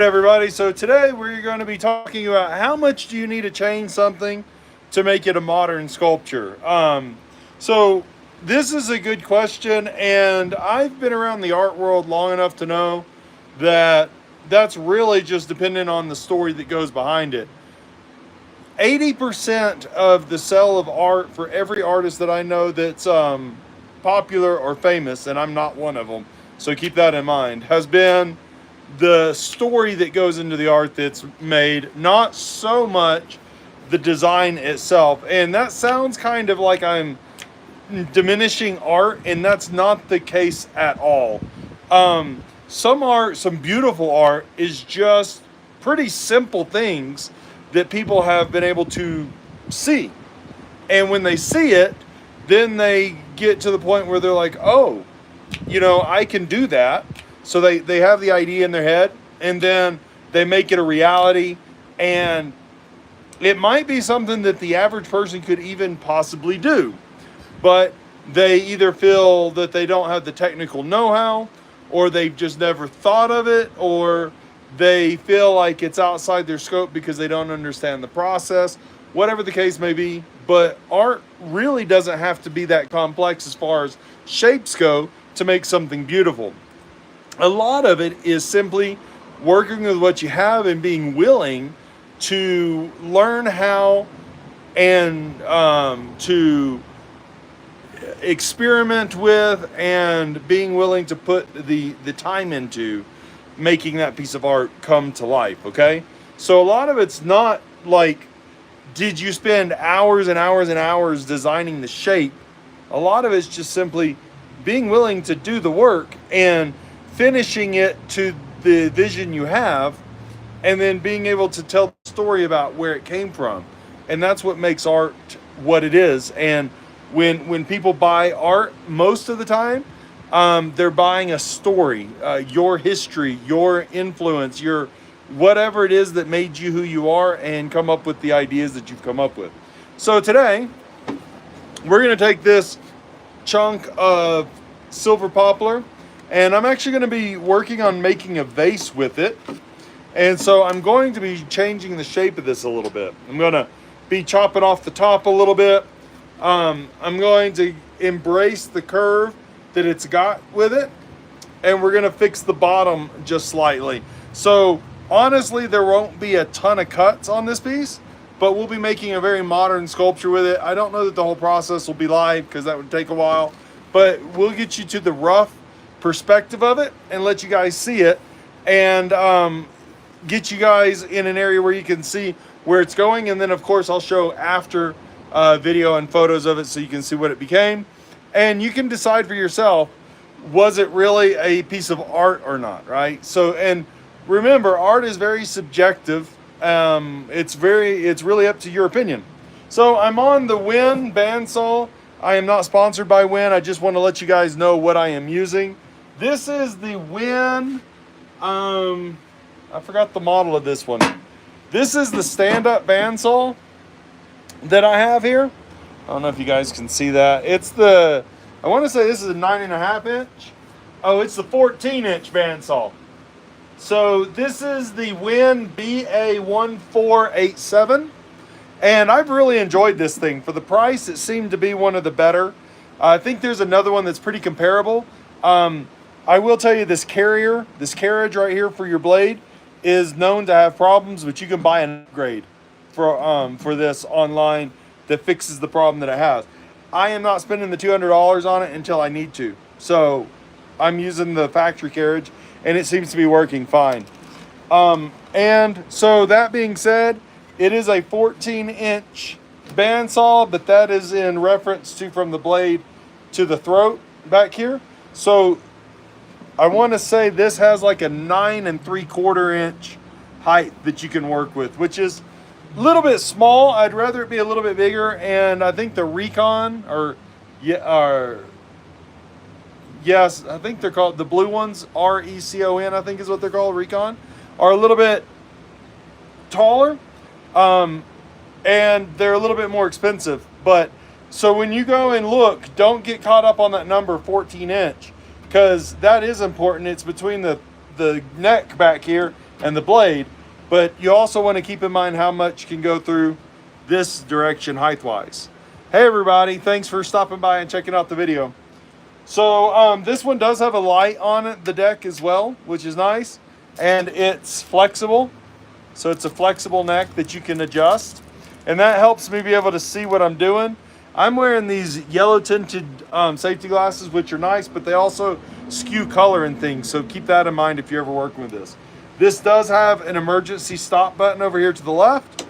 Everybody, so today we're going to be talking about how much do you need to change something to make it a modern sculpture. So this is a good question, and I've been around the art world long enough to know that that's really just dependent on the story that goes behind it. 80% of the sale of art for every artist that I know that's popular or famous, and I'm not one of them, so keep that in mind, has been the story that goes into the art that's made, not so much the design itself. And that sounds kind of like I'm diminishing art, and that's not the case at all. Some art, some beautiful art, is just pretty simple things that people have been able to see. And when they see it, then they get to the point where they're like, oh, I can do that. So they have the idea in their head, and then they make it a reality. And it might be something that the average person could even possibly do. But they either feel that they don't have the technical know-how, or they've just never thought of it, or they feel like it's outside their scope because they don't understand the process, whatever the case may be. But art really doesn't have to be that complex as far as shapes go to make something beautiful. A lot of it is simply working with what you have and being willing to learn how and to experiment with, and being willing to put the time into making that piece of art come to life. Okay, so a lot of it's not like, did you spend hours and hours and hours designing the shape? A lot of it's just simply being willing to do the work and finishing it to the vision you have, and then being able to tell the story about where it came from. And that's what makes art what it is. And when people buy art, most of the time, they're buying a story, your history, your influence, your whatever it is that made you who you are, and come up with the ideas that you've come up with. So today, we're going to take this chunk of silver poplar, and I'm actually going to be working on making a vase with it. And so I'm going to be changing the shape of this a little bit. I'm going to be chopping off the top a little bit. I'm going to embrace the curve that it's got with it, and we're going to fix the bottom just slightly. So honestly, there won't be a ton of cuts on this piece, but we'll be making a very modern sculpture with it. I don't know that the whole process will be live because that would take a while, but we'll get you to the rough perspective of it and let you guys see it, and get you guys in an area where you can see where it's going. And then of course I'll show after video and photos of it so you can see what it became, and you can decide for yourself, was it really a piece of art or not, right? So, and remember, art is very subjective. It's really up to your opinion. So I'm on the Win bandsaw. I am not sponsored by Win. I just want to let you guys know what I am using. This is the Win, I forgot the model of this one. This is the stand-up bandsaw that I have here. I don't know if you guys can see that. It's the, I want to say this is a 9.5 inch. Oh, it's the 14-inch bandsaw. So this is the Win BA1487. And I've really enjoyed this thing. For the price, it seemed to be one of the better. I think there's another one that's pretty comparable. I will tell you, this carriage right here for your blade is known to have problems, but you can buy an upgrade for this online that fixes the problem that it has. I am not spending the $200 on it until I need to. So I'm using the factory carriage, and it seems to be working fine. And so that being said, it is a 14-inch bandsaw, but that is in reference to from the blade to the throat back here. So I want to say this has like a 9 3/4 inch height that you can work with, which is a little bit small. I'd rather it be a little bit bigger. And I think the Recon, yes, I think they're called, the blue ones, RECON, I think is what they're called, Recon, are a little bit taller, and they're a little bit more expensive. But so when you go and look, don't get caught up on that number 14 inch, because that is important. It's between the neck back here and the blade, but you also want to keep in mind how much can go through this direction height-wise. Hey everybody, thanks for stopping by and checking out the video. So this one does have a light on it, the deck as well, which is nice, and it's flexible. So it's a flexible neck that you can adjust, and that helps me be able to see what I'm doing. I'm wearing these yellow tinted safety glasses, which are nice, but they also skew color and things, so keep that in mind if you're ever working with this. This does have an emergency stop button over here to the left.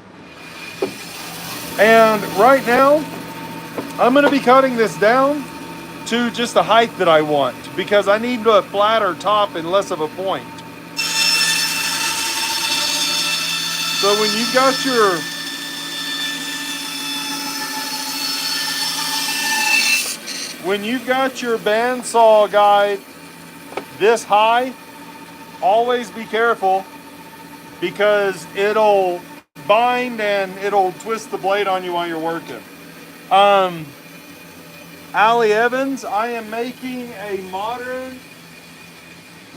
And right now, I'm going to be cutting this down to just the height that I want, because I need a flatter top and less of a point. So when you've got your bandsaw guide this high, always be careful, because it'll bind and it'll twist the blade on you while you're working. Allie Evans, I am making a modern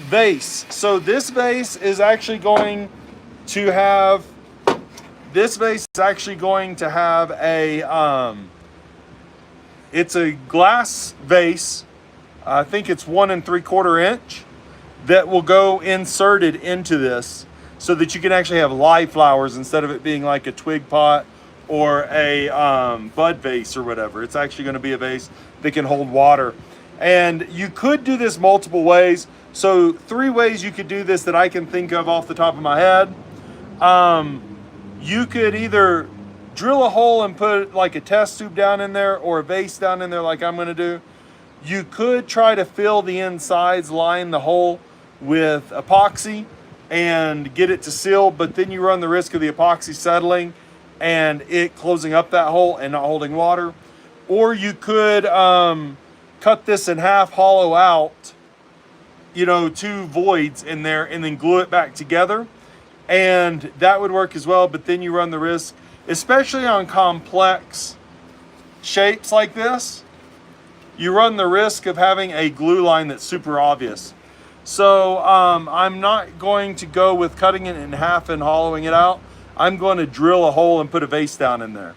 vase. So this vase is actually going to have a it's a glass vase. I think it's 1 3/4 inch that will go inserted into this, so that you can actually have live flowers instead of it being like a twig pot or a bud vase or whatever. It's actually going to be a vase that can hold water. And you could do this multiple ways. So 3 ways you could do this that I can think of off the top of my head. You could either drill a hole and put like a test tube down in there, or a vase down in there like I'm going to do. You could try to fill the insides, line the hole with epoxy and get it to seal, but then you run the risk of the epoxy settling and it closing up that hole and not holding water. Or you could cut this in half, hollow out, 2 voids in there, and then glue it back together, and that would work as well. But then you run the risk, especially on complex shapes like this, you run the risk of having a glue line that's super obvious. So I'm not going to go with cutting it in half and hollowing it out. I'm going to drill a hole and put a vase down in there.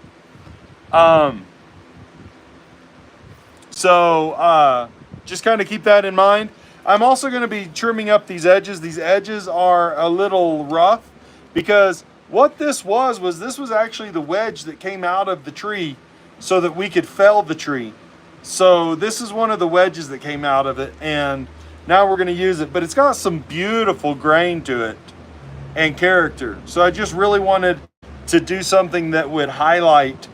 Just kind of keep that in mind. I'm also going to be trimming up these edges. These edges are a little rough, because what this was actually the wedge that came out of the tree so that we could fell the tree. So this is one of the wedges that came out of it, and now we're going to use it. But it's got some beautiful grain to it and character. So I just really wanted to do something that would highlight,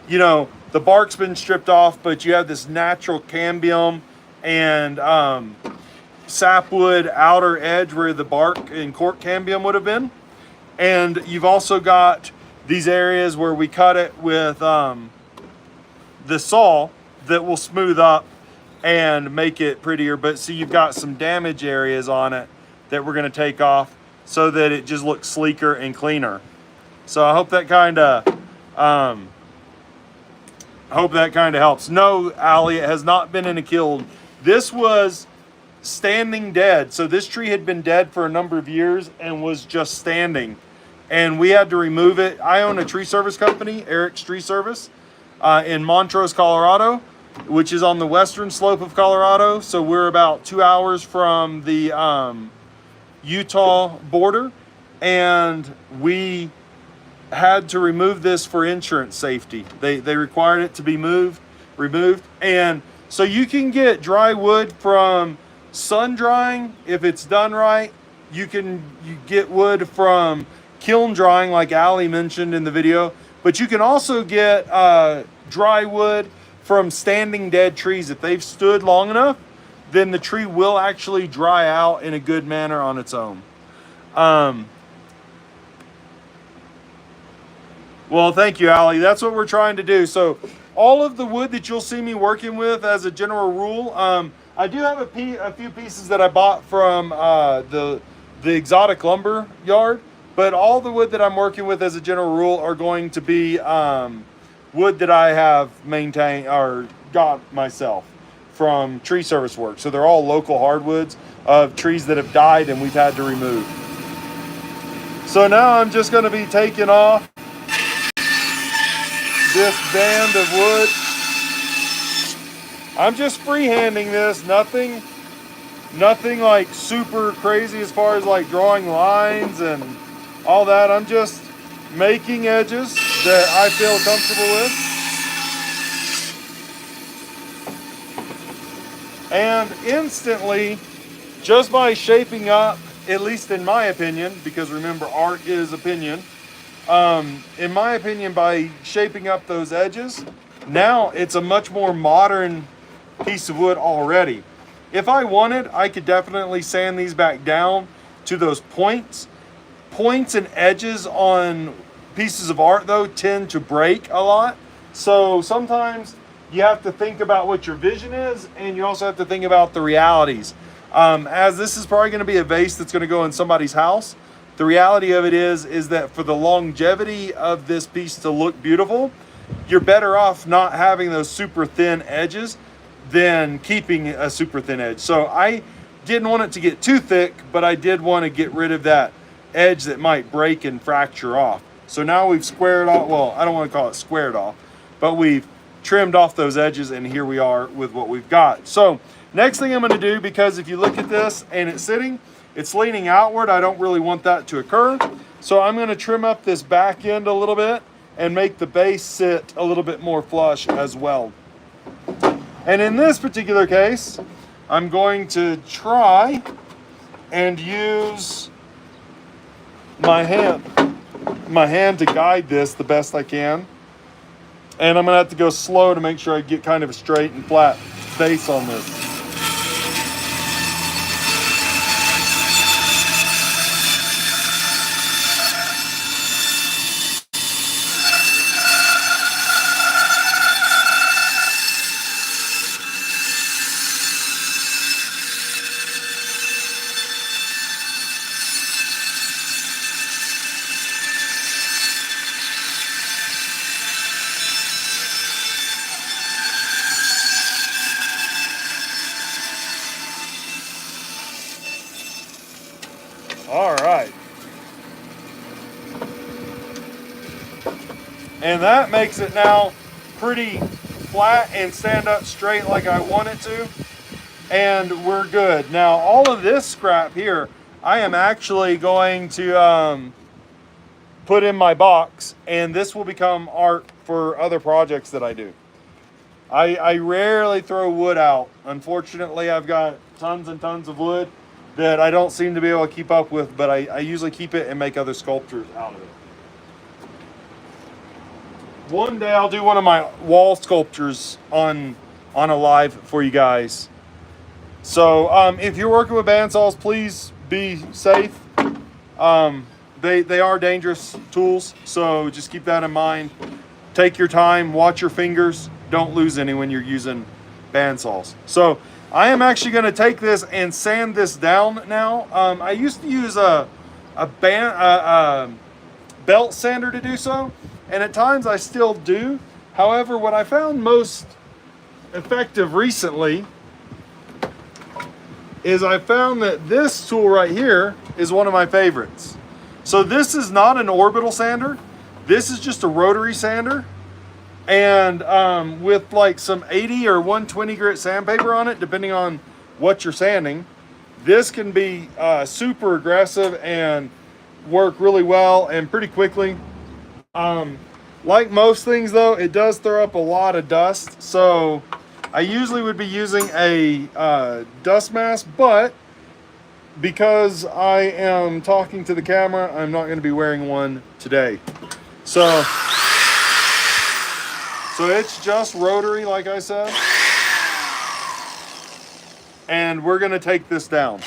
the bark's been stripped off, but you have this natural cambium and sapwood outer edge where the bark and cork cambium would have been. And you've also got these areas where we cut it with the saw that will smooth up and make it prettier. But see, you've got some damage areas on it that we're going to take off so that it just looks sleeker and cleaner. So I hope that kind of helps. No, Allie, it has not been in a kiln. This was standing dead. So this tree had been dead for a number of years and was just standing, and we had to remove it. I own a tree service company, Eric's Tree Service, in Montrose, Colorado, which is on the western slope of Colorado. So we're about 2 hours from the Utah border, and we had to remove this for insurance safety. They required it to be removed. And so you can get dry wood from sun drying if it's done right. You get wood from kiln drying like Allie mentioned in the video, but you can also get dry wood from standing dead trees. If they've stood long enough, then the tree will actually dry out in a good manner on its own. Well, thank you, Allie. That's what we're trying to do. So all of the wood that you'll see me working with, as a general rule, I do have a few pieces that I bought from the exotic lumber yard, but all the wood that I'm working with as a general rule are going to be wood that I have maintained or got myself from tree service work. So they're all local hardwoods of trees that have died and we've had to remove. So now I'm just going to be taking off this band of wood. I'm just freehanding this, nothing like super crazy as far as like drawing lines and all that. I'm just making edges that I feel comfortable with. And instantly, just by shaping up, at least in my opinion, because remember, art is opinion. In my opinion, by shaping up those edges, now it's a much more modern piece of wood already. If I wanted, I could definitely sand these back down to those points. Points and edges on pieces of art, though, tend to break a lot. So sometimes you have to think about what your vision is, and you also have to think about the realities. As this is probably going to be a vase that's going to go in somebody's house, the reality of it is that for the longevity of this piece to look beautiful, you're better off not having those super thin edges than keeping a super thin edge. So I didn't want it to get too thick, but I did want to get rid of that edge that might break and fracture off. So now we've squared off, well, I don't want to call it squared off, but we've trimmed off those edges, and here we are with what we've got. So next thing I'm going to do, because if you look at this and it's sitting, it's leaning outward. I don't really want that to occur. So I'm going to trim up this back end a little bit and make the base sit a little bit more flush as well. And in this particular case, I'm going to try and use my hand to guide this the best I can. And I'm going to have to go slow to make sure I get kind of a straight and flat base on this. All right. And that makes it now pretty flat and stand up straight like I want it to. And we're good. Now, all of this scrap here, I am actually going to put in my box, and this will become art for other projects that I do. I rarely throw wood out. Unfortunately, I've got tons and tons of wood that I don't seem to be able to keep up with, but I usually keep it and make other sculptures out of it. One day I'll do one of my wall sculptures on a live for you guys. So if you're working with bandsaws, please be safe. They are dangerous tools, so just keep that in mind. Take your time, watch your fingers. Don't lose any when you're using bandsaws. So I am actually going to take this and sand this down now. I used to use a belt sander to do so, and at times I still do. However, what I found most effective recently is I found that this tool right here is one of my favorites. So this is not an orbital sander. This is just a rotary sander. And with like some 80 or 120 grit sandpaper on it, depending on what you're sanding, this can be super aggressive and work really well and pretty quickly. Like most things though, it does throw up a lot of dust. So I usually would be using a dust mask, but because I am talking to the camera, I'm not going to be wearing one today. So it's just rotary, like I said. And we're going to take this down.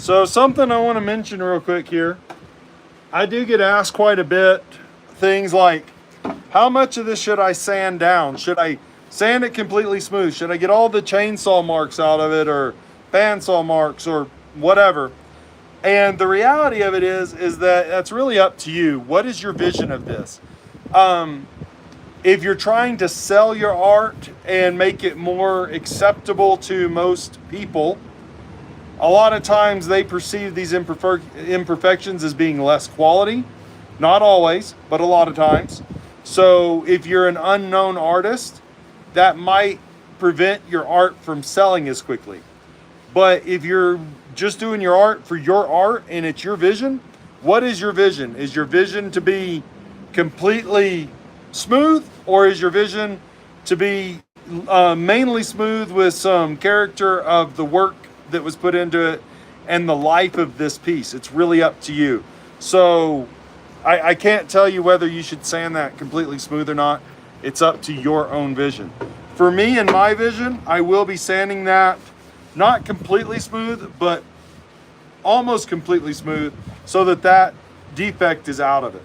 So something I want to mention real quick here. I do get asked quite a bit things like, how much of this should I sand down? Should I sand it completely smooth? Should I get all the chainsaw marks out of it, or bandsaw marks, or whatever? And the reality of it is that that's really up to you. What is your vision of this? If you're trying to sell your art and make it more acceptable to most people, a lot of times they perceive these imperfections as being less quality. Not always, but a lot of times. So if you're an unknown artist, that might prevent your art from selling as quickly. But if you're just doing your art for your art and it's your vision, what is your vision? Is your vision to be completely smooth, or is your vision to be mainly smooth with some character of the work that was put into it and the life of this piece? It's really up to you. So I can't tell you whether you should sand that completely smooth or not. It's up to your own vision. For me and my vision, I will be sanding that not completely smooth, but almost completely smooth, so that that defect is out of it.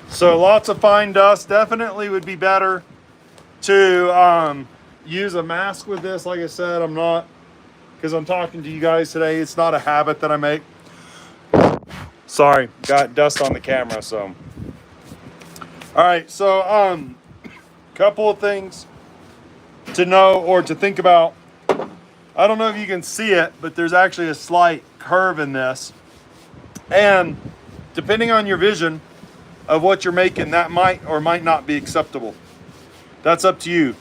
So lots of fine dust. Definitely would be better to use a mask with this. Like I said, I'm not, because I'm talking to you guys today. It's not a habit that I make. Sorry, got dust on the camera. So, all right. So, couple of things to know or to think about. I don't know if you can see it, but there's actually a slight curve in this, and depending on your vision of what you're making, that might or might not be acceptable. That's up to you.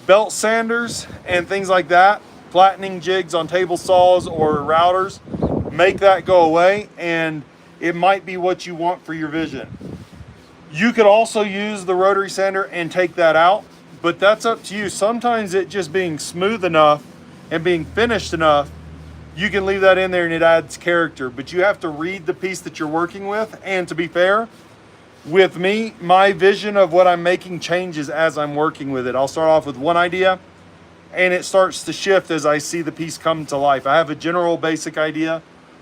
Belt sanders and things like that, flattening jigs on table saws or routers, make that go away, and it might be what you want for your vision. You could also use the rotary sander and take that out, but that's up to you. Sometimes it just being smooth enough and being finished enough, you can leave that in there and it adds character, but you have to read the piece that you're working with. And to be fair, with me, my vision of what I'm making changes as I'm working with it. I'll start off with one idea and it starts to shift as I see the piece come to life. I have a general basic idea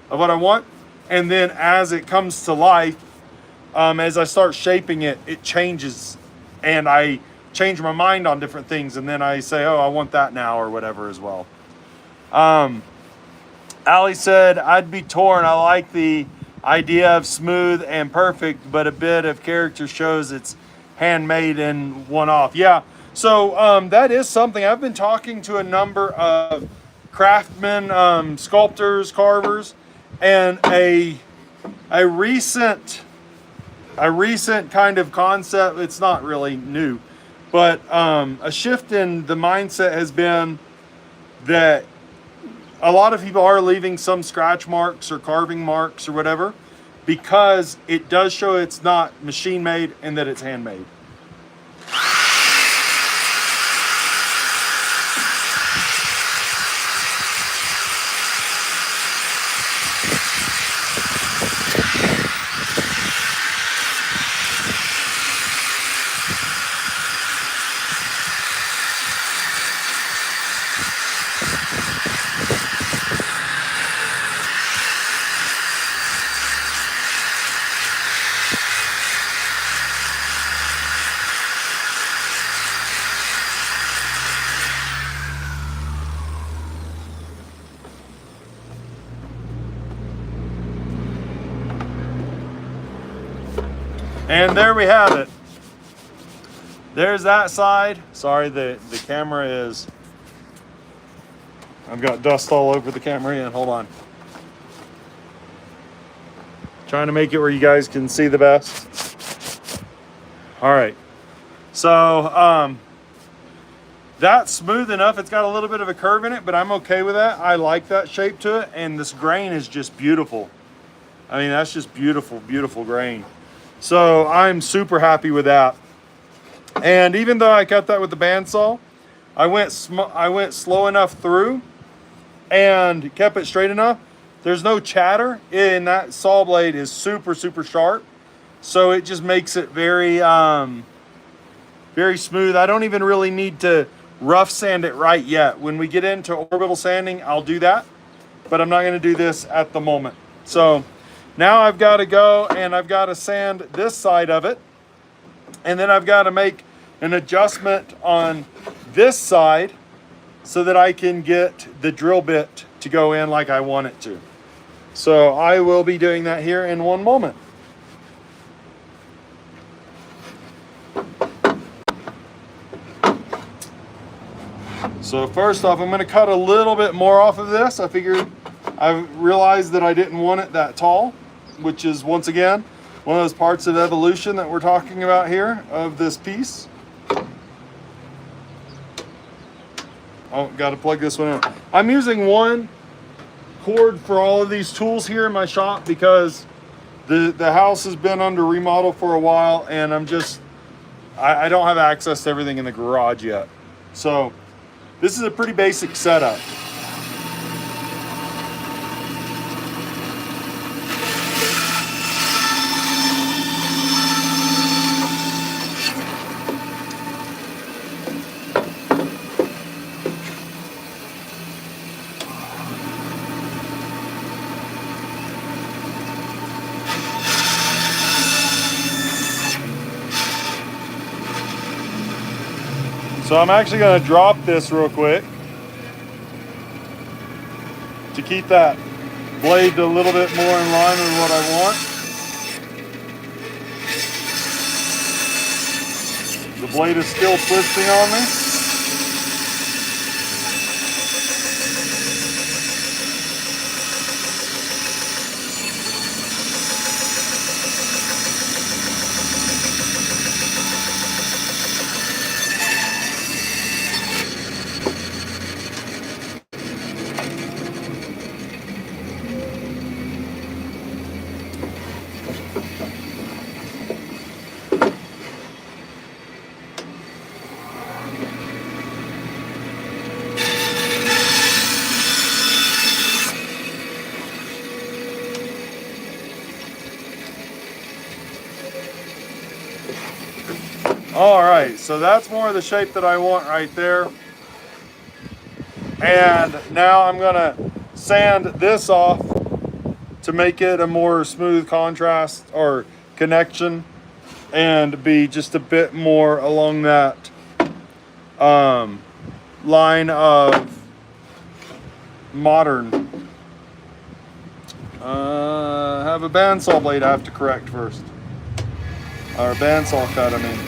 of what I want, and then as it comes to life, as I start shaping it, it changes, and I change my mind on different things, and then I say, oh, I want that now, or whatever as well. Ali said, I'd be torn. I like the idea of smooth and perfect, but a bit of character shows it's handmade and one-off. Yeah, so that is something. I've been talking to a number of craftsmen, sculptors, carvers, and a recent kind of concept. It's not really new, but a shift in the mindset has been that a lot of people are leaving some scratch marks or carving marks or whatever, because it does show it's not machine made and that it's handmade. And there we have it. There's that side. Sorry, the camera is, I've got dust all over the camera and hold on. Trying to make it where you guys can see the best. All right. So that's smooth enough. It's got a little bit of a curve in it, but I'm okay with that. I like that shape to it. And this grain is just beautiful. I mean, that's just beautiful, beautiful grain. So I'm super happy with that. And even though I cut that with the bandsaw, I went slow enough through and kept it straight enough. There's no chatter, and that saw blade is super, super sharp. So it just makes it very, very smooth. I don't even really need to rough sand it right yet. When we get into orbital sanding, I'll do that, but I'm not gonna do this at the moment. So now I've got to go and I've got to sand this side of it. And then I've got to make an adjustment on this side so that I can get the drill bit to go in like I want it to. So I will be doing that here in one moment. So first off, I'm going to cut a little bit more off of this. I realized that I didn't want it that tall, which is, once again, one of those parts of evolution that we're talking about here of this piece. Oh, got to plug this one in. I'm using one cord for all of these tools here in my shop because the house has been under remodel for a while, and I don't have access to everything in the garage yet. So this is a pretty basic setup. So I'm actually going to drop this real quick to keep that blade a little bit more in line with what I want. The blade is still twisting on me. All right, so that's more of the shape that I want right there. And now I'm gonna sand this off to make it a more smooth contrast or connection and be just a bit more along that line of modern. I have a bandsaw blade I have to correct first. Or bandsaw cut, I mean.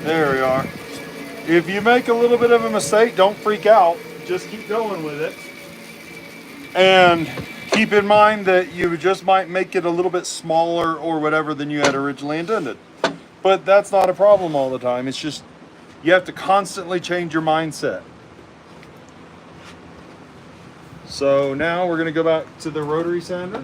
There we are. If you make a little bit of a mistake, don't freak out. Just keep going with it. And keep in mind that you just might make it a little bit smaller or whatever than you had originally intended. But that's not a problem all the time. It's just you have to constantly change your mindset. So now we're going to go back to the rotary sander.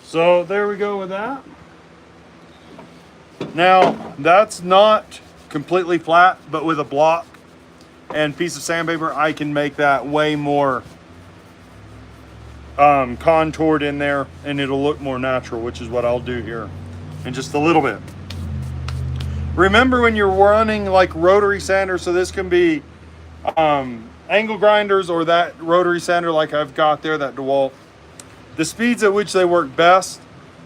So there we go with that. Now that's not completely flat, but with a block and piece of sandpaper, I can make that way more contoured in there, and it'll look more natural, which is what I'll do here in just a little bit. Remember when you're running like rotary sander, so this can be angle grinders or that rotary sander like I've got there, that DeWalt. The speeds at which they work best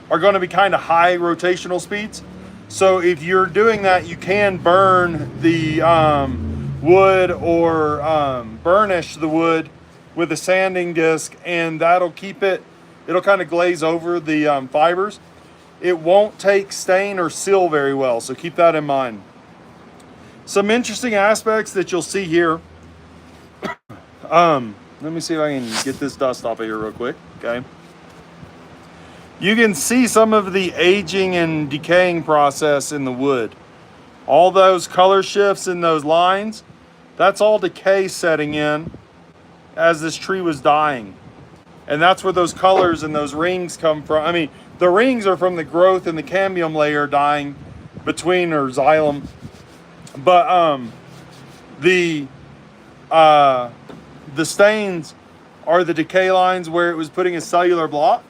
are going to be kind of high rotational speeds. So if you're doing that, you can burn the wood or burnish the wood with a sanding disc, and that'll keep it, it'll kind of glaze over the fibers. It won't take stain or seal very well, so keep that in mind. Some interesting aspects that you'll see here. Let me see if I can get this dust off of here real quick, okay? You can see some of the aging and decaying process in the wood. All those color shifts in those lines, that's all decay setting in as this tree was dying. And that's where those colors and those rings come from. I mean, the rings are from the growth in the cambium layer dying between, or xylem. But the stains are the decay lines where it was putting a cellular block,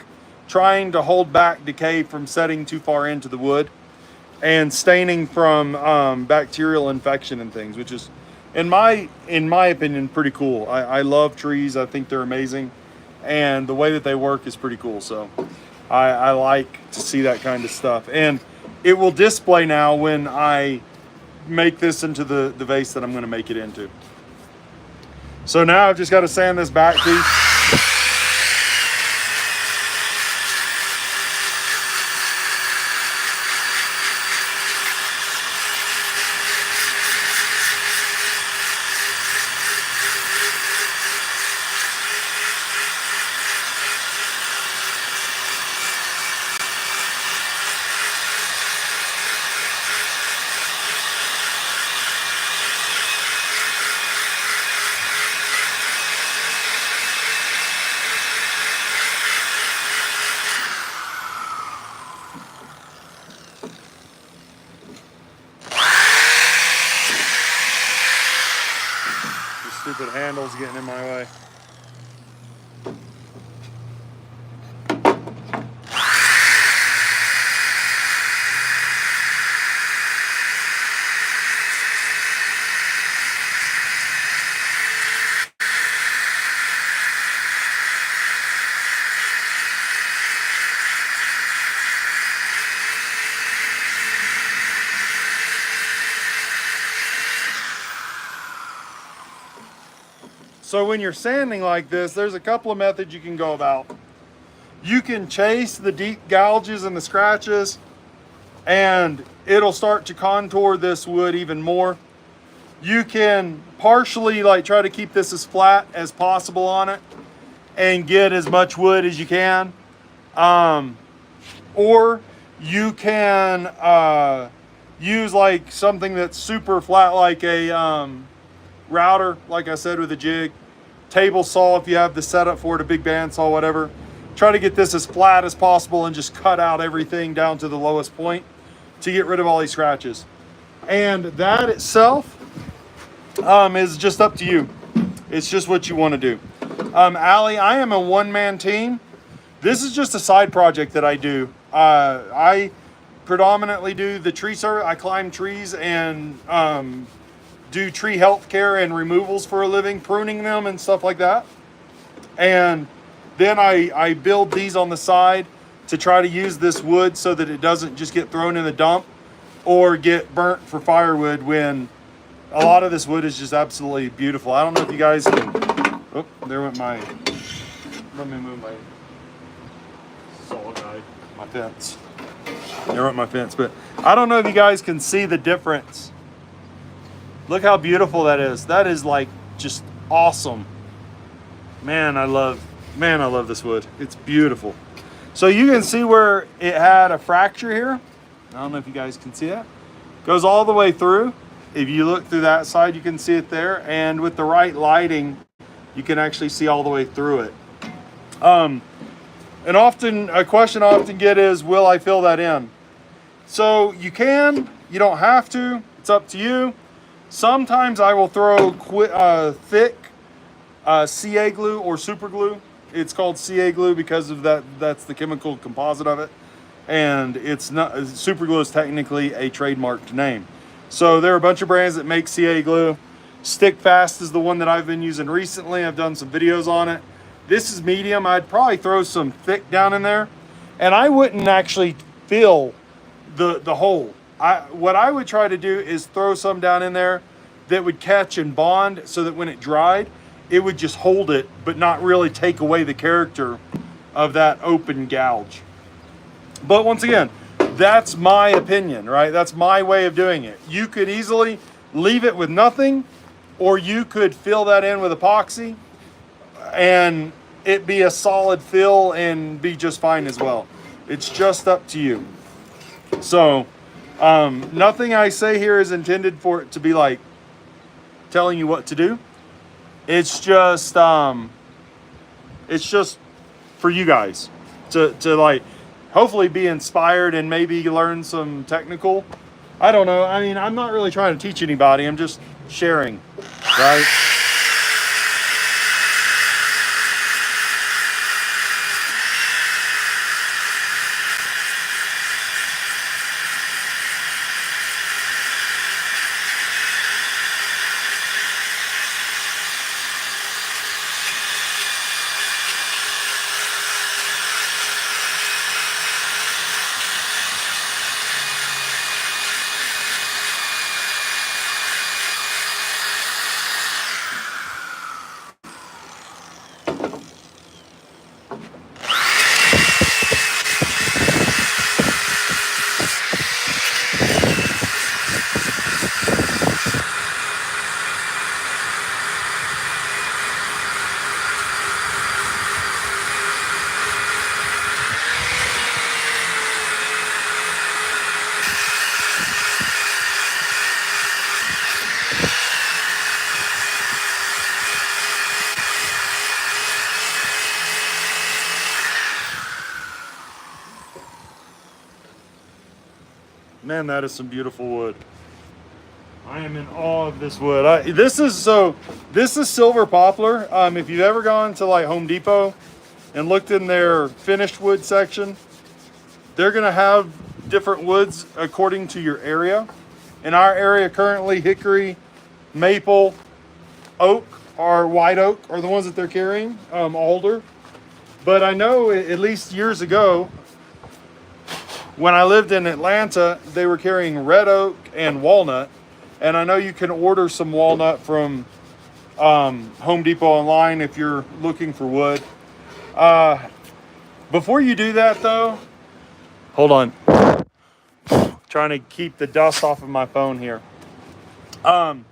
trying to hold back decay from setting too far into the wood, and staining from bacterial infection and things, which is, in my opinion, pretty cool. I love trees. I think they're amazing, and the way that they work is pretty cool. So I like to see that kind of stuff, and it will display now when I make this into the vase that I'm going to make it into. So now I've just got to sand this back piece. Stupid handles getting in my way. So when you're sanding like this, there's a couple of methods you can go about. You can chase the deep gouges and the scratches, and it'll start to contour this wood even more. You can partially like try to keep this as flat as possible on it and get as much wood as you can. Or you can use like something that's super flat, like a router, like I said, with a jig. Table saw if you have the setup for it, a big bandsaw, whatever. Try to get this as flat as possible and just cut out everything down to the lowest point to get rid of all these scratches. And that itself is just up to you. It's just what you want to do. Allie, I am a one-man team. This is just a side project that I do. I predominantly do the tree service. I climb trees and do tree health care and removals for a living, pruning them and stuff like that. And then I build these on the side to try to use this wood so that it doesn't just get thrown in the dump or get burnt for firewood, when a lot of this wood is just absolutely beautiful. I don't know if you guys can, oh, there went my, let me move my saw guide, my fence. There went my fence, but I don't know if you guys can see the difference. Look how beautiful that is. That is like just awesome. Man, I love this wood. It's beautiful. So you can see where it had a fracture here. I don't know if you guys can see it. Goes all the way through. If you look through that side, you can see it there. And with the right lighting, you can actually see all the way through it. And a question I often get is, will I fill that in? So you can, you don't have to. It's up to you. Sometimes I will throw thick CA glue or super glue. It's called CA glue because of that. That's the chemical composite of it. And it's not, super glue is technically a trademarked name. So there are a bunch of brands that make CA glue. Stick Fast is the one that I've been using recently. I've done some videos on it. This is medium. I'd probably throw some thick down in there. And I wouldn't actually fill the hole. What I would try to do is throw some down in there that would catch and bond, so that when it dried, it would just hold it, but not really take away the character of that open gouge. But once again, that's my opinion, right? That's my way of doing it. You could easily leave it with nothing, or you could fill that in with epoxy and it be a solid fill and be just fine as well. It's just up to you. So nothing I say here is intended for it to be like telling you what to do. It's just for you guys to like hopefully be inspired and maybe learn some technical. I don't know. I mean, I'm not really trying to teach anybody. I'm just sharing, right? Man, that is some beautiful wood. I am in awe of this wood. This is silver poplar. If you've ever gone to like Home Depot and looked in their finished wood section, they're gonna have different woods according to your area. In our area currently, hickory, maple, oak, or white oak are the ones that they're carrying, alder. But I know at least years ago, when I lived in Atlanta, they were carrying red oak and walnut. And I know you can order some walnut from Home Depot online if you're looking for wood. Before you do that though, hold on. Trying to keep the dust off of my phone here.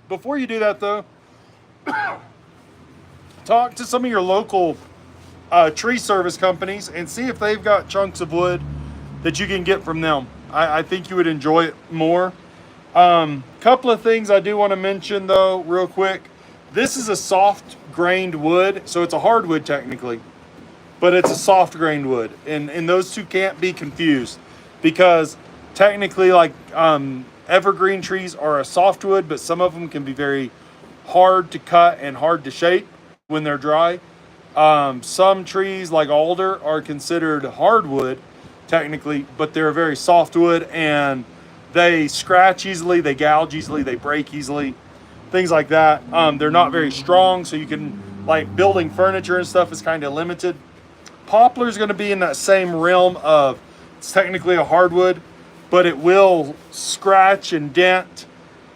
Before you do that though, talk to some of your local tree service companies and see if they've got chunks of wood that you can get from them. I think you would enjoy it more. Couple of things I do want to mention though, real quick. This is a soft grained wood, so it's a hardwood technically, but it's a soft grained wood, and those two can't be confused, because technically, like evergreen trees are a softwood, but some of them can be very hard to cut and hard to shape when they're dry. Some trees like alder are considered hardwood technically, but they're a very soft wood, and they scratch easily, they gouge easily, they break easily, things like that. They're not very strong, so you can, like, building furniture and stuff is kind of limited. Poplar is going to be in that same realm of, it's technically a hardwood, but it will scratch and dent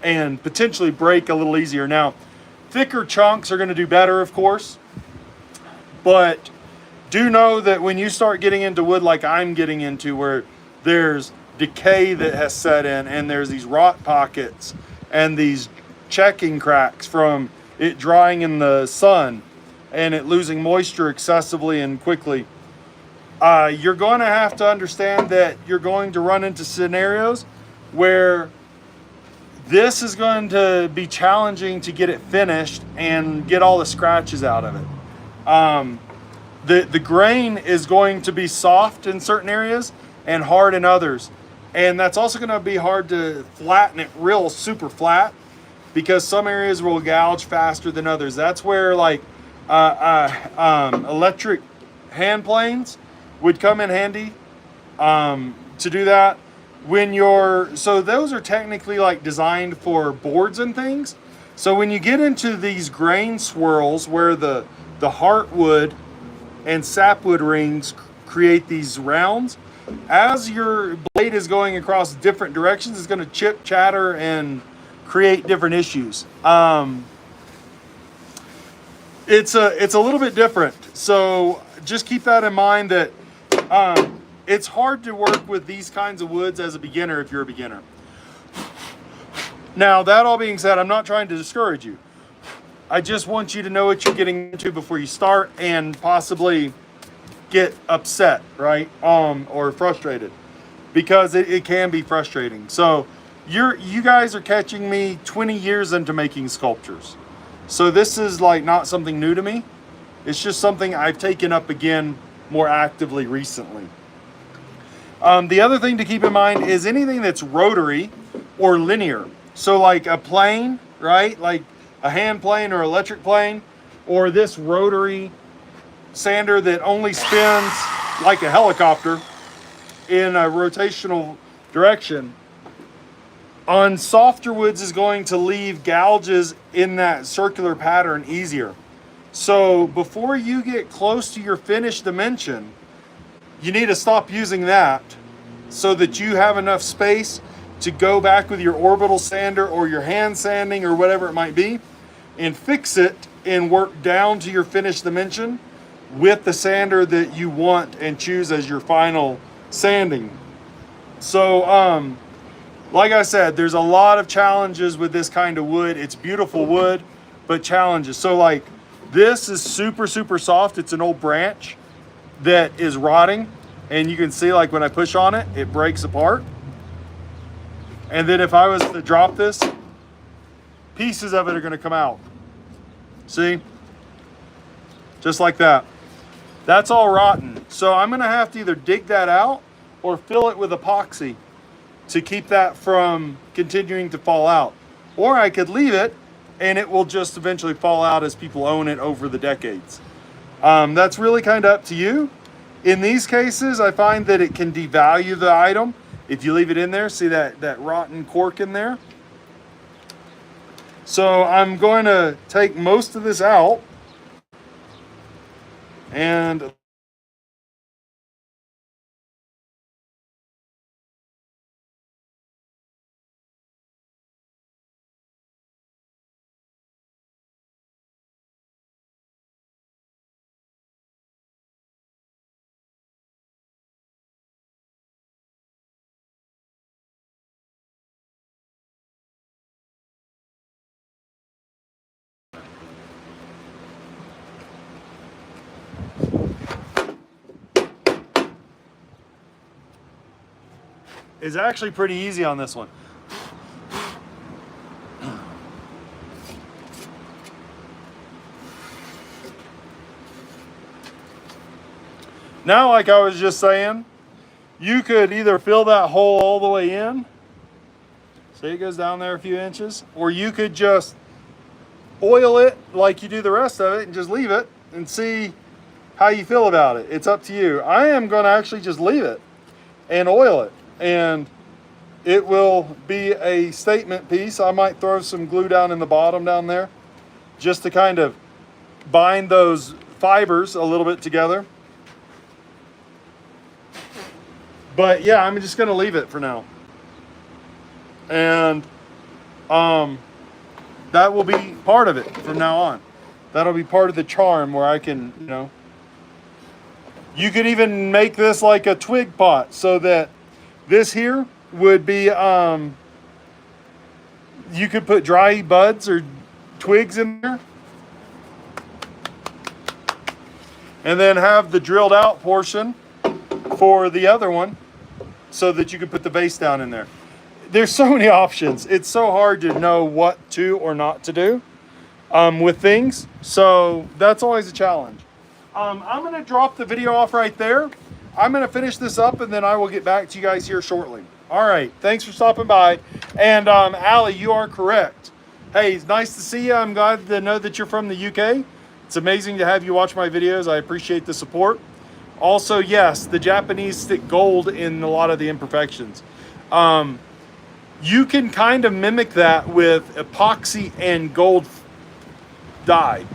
and potentially break a little easier. Now, thicker chunks are going to do better, of course, but do know that when you start getting into wood like I'm getting into, where there's decay that has set in and there's these rot pockets and these checking cracks from it drying in the sun and it losing moisture excessively and quickly, you're going to have to understand that you're going to run into scenarios where this is going to be challenging to get it finished and get all the scratches out of it. The grain is going to be soft in certain areas and hard in others. And that's also going to be hard to flatten it real super flat, because some areas will gouge faster than others. That's where like electric hand planes would come in handy to do that. So those are technically like designed for boards and things. So when you get into these grain swirls where the heartwood and sapwood rings create these rounds, as your blade is going across different directions, it's going to chip, chatter, and create different issues. It's a little bit different. So just keep that in mind, that it's hard to work with these kinds of woods as a beginner if you're a beginner. Now, that all being said, I'm not trying to discourage you. I just want you to know what you're getting into before you start and possibly get upset, right? Or frustrated, because it can be frustrating. So you guys are catching me 20 years into making sculptures. So this is like not something new to me. It's just something I've taken up again more actively recently. The other thing to keep in mind is anything that's rotary or linear. So like a plane, right? Like a hand plane or electric plane, or this rotary sander that only spins like a helicopter in a rotational direction, on softer woods is going to leave gouges in that circular pattern easier. So before you get close to your finished dimension, you need to stop using that so that you have enough space to go back with your orbital sander or your hand sanding or whatever it might be and fix it and work down to your finished dimension with the sander that you want and choose as your final sanding. So like I said, there's a lot of challenges with this kind of wood. It's beautiful wood, but challenges. So like this is super, super soft. It's an old branch that is rotting, and you can see like when I push on it, it breaks apart. And then if I was to drop this, pieces of it are going to come out. See? Just like that. That's all rotten. So I'm going to have to either dig that out or fill it with epoxy to keep that from continuing to fall out. or I could leave it and it will just eventually fall out as people own it over the decades. That's really kind of up to you. In these cases, I find that it can devalue the item if you leave it in there. See that rotten cork in there? So I'm going to take most of this out and it's actually pretty easy on this one. Now, like I was just saying, you could either fill that hole all the way in, see it goes down there a few inches, or you could just oil it like you do the rest of it and just leave it and see how you feel about it. It's up to you. I am going to actually just leave it and oil it, and it will be a statement piece. I might throw some glue down in the bottom down there just to kind of bind those fibers a little bit together. But yeah, I'm just going to leave it for now. And that will be part of it from now on. That'll be part of the charm where I can, you know. You could even make this like a twig pot so that this here would be, you could put dry buds or twigs in there. And then have the drilled out portion for the other one so that you can put the base down in there. There's so many options. It's so hard to know what to or not to do with things. So that's always a challenge. I'm going to drop the video off right there. I'm going to finish this up and then I will get back to you guys here shortly. All right. Thanks for stopping by. And Allie, you are correct. Hey, it's nice to see you. I'm glad to know that you're from the UK. It's amazing to have you watch my videos. I appreciate the support. Also, yes, the Japanese stick gold in a lot of the imperfections. You can kind of mimic that with epoxy and gold dye.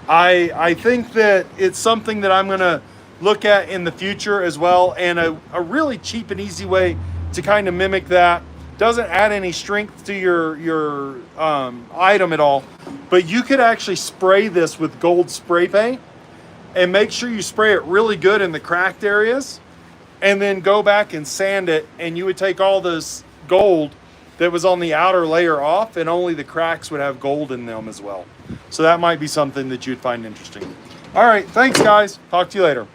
I think that it's something that I'm going to look at in the future as well, and a really cheap and easy way to kind of mimic that. Doesn't add any strength to your item at all, but you could actually spray this with gold spray paint and make sure you spray it really good in the cracked areas and then go back and sand it, and you would take all this gold that was on the outer layer off and only the cracks would have gold in them as well. So that might be something that you'd find interesting. All right, thanks guys. Talk to you later.